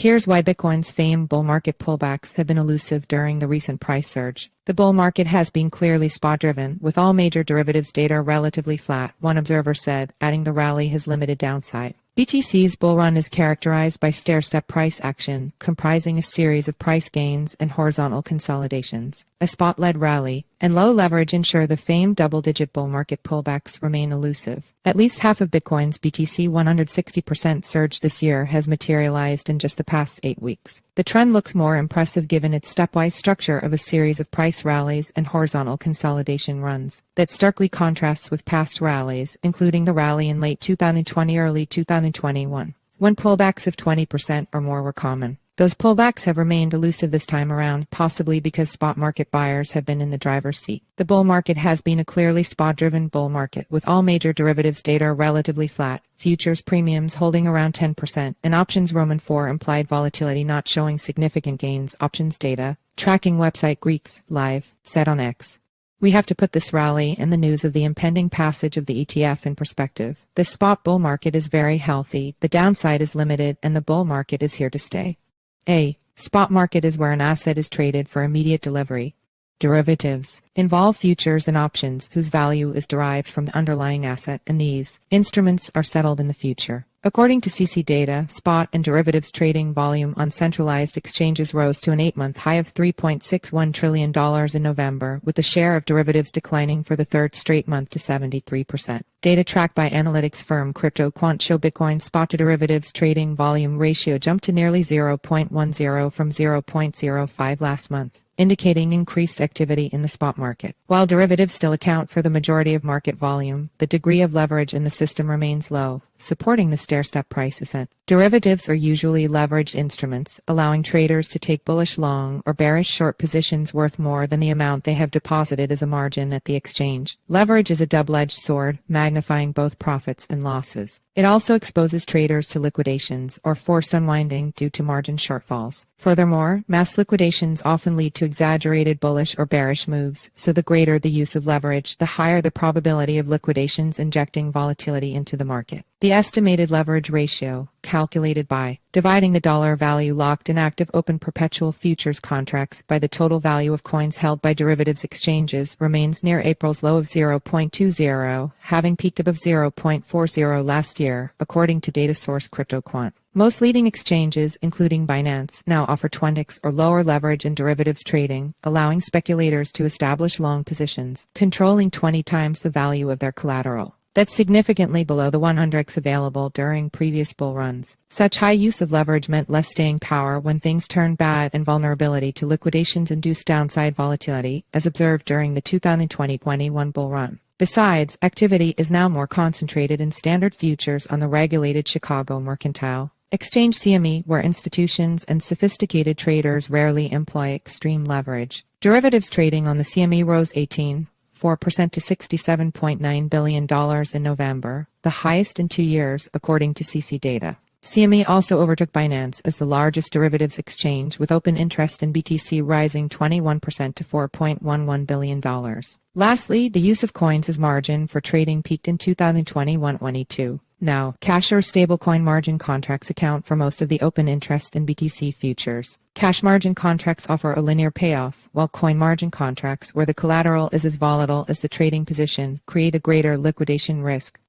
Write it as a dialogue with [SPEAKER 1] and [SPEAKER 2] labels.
[SPEAKER 1] Here's why Bitcoin's famed bull market pullbacks have been elusive during the recent price surge. The bull market has been clearly spot-driven, with all major derivatives data relatively flat, one observer said, adding the rally has limited downside. BTC's bull run is characterized by stair-step price action, comprising a series of price gains and horizontal consolidations. A spot-led rally and low leverage ensure the famed double-digit bull market pullbacks remain elusive. At least half of Bitcoin's BTC 160% surge this year has materialized in just the past 8 weeks. The trend looks more impressive given its stepwise structure of a series of price rallies and horizontal consolidation runs that starkly contrasts with past rallies, including the rally in late 2020 early 2021, when pullbacks of 20% or more were common. Those pullbacks have remained elusive this time around, possibly because spot market buyers have been in the driver's seat. The bull market has been a clearly spot-driven bull market, with all major derivatives data relatively flat, futures premiums holding around 10%, and options Roman 4 implied volatility not showing significant gains. Options data, tracking website Greeks, Live, said on X. We have to put this rally and the news of the impending passage of the ETF in perspective. The spot bull market is very healthy, the downside is limited, and the bull market is here to stay. A spot market is where an asset is traded for immediate delivery. Derivatives involve futures and options whose value is derived from the underlying asset, and these instruments are settled in the future. According to CC data, spot and derivatives trading volume on centralized exchanges rose to an 8-month high of $3.61 trillion in November, with the share of derivatives declining for the third straight month to 73%. Data tracked by analytics firm CryptoQuant show Bitcoin spot to derivatives trading volume ratio jumped to nearly 0.10 from 0.05 last month, indicating increased activity in the spot market. While derivatives still account for the majority of market volume, the degree of leverage in the system remains low, supporting the stair-step price ascent. Derivatives are usually leveraged instruments, allowing traders to take bullish long or bearish short positions worth more than the amount they have deposited as a margin at the exchange. Leverage is a double-edged sword, magnifying both profits and losses. It also exposes traders to liquidations or forced unwinding due to margin shortfalls. Furthermore, mass liquidations often lead to exaggerated bullish or bearish moves, so the greater the use of leverage, the higher the probability of liquidations injecting volatility into the market. The estimated leverage ratio, calculated by dividing the dollar value locked in active open perpetual futures contracts by the total value of coins held by derivatives exchanges, remains near April's low of 0.20, having peaked above 0.40 last year, according to data source CryptoQuant. Most leading exchanges, including Binance, now offer 20x or lower leverage in derivatives trading, allowing speculators to establish long positions, controlling 20 times the value of their collateral. That's significantly below the 100x available during previous bull runs. Such high use of leverage meant less staying power when things turned bad and vulnerability to liquidations induced downside volatility, as observed during the 2020-21 bull run. Besides, activity is now more concentrated in standard futures on the regulated Chicago Mercantile Exchange CME, where institutions and sophisticated traders rarely employ extreme leverage. Derivatives trading on the CME rose 18.4% to $67.9 billion in November, the highest in 2 years, according to CC data. CME also overtook Binance as the largest derivatives exchange, with open interest in BTC rising 21% to $4.11 billion. Lastly, the use of coins as margin for trading peaked in 2021-22. Now, cash or stablecoin margin contracts account for most of the open interest in BTC futures. Cash margin contracts offer a linear payoff, while coin margin contracts, where the collateral is as volatile as the trading position, create a greater liquidation risk.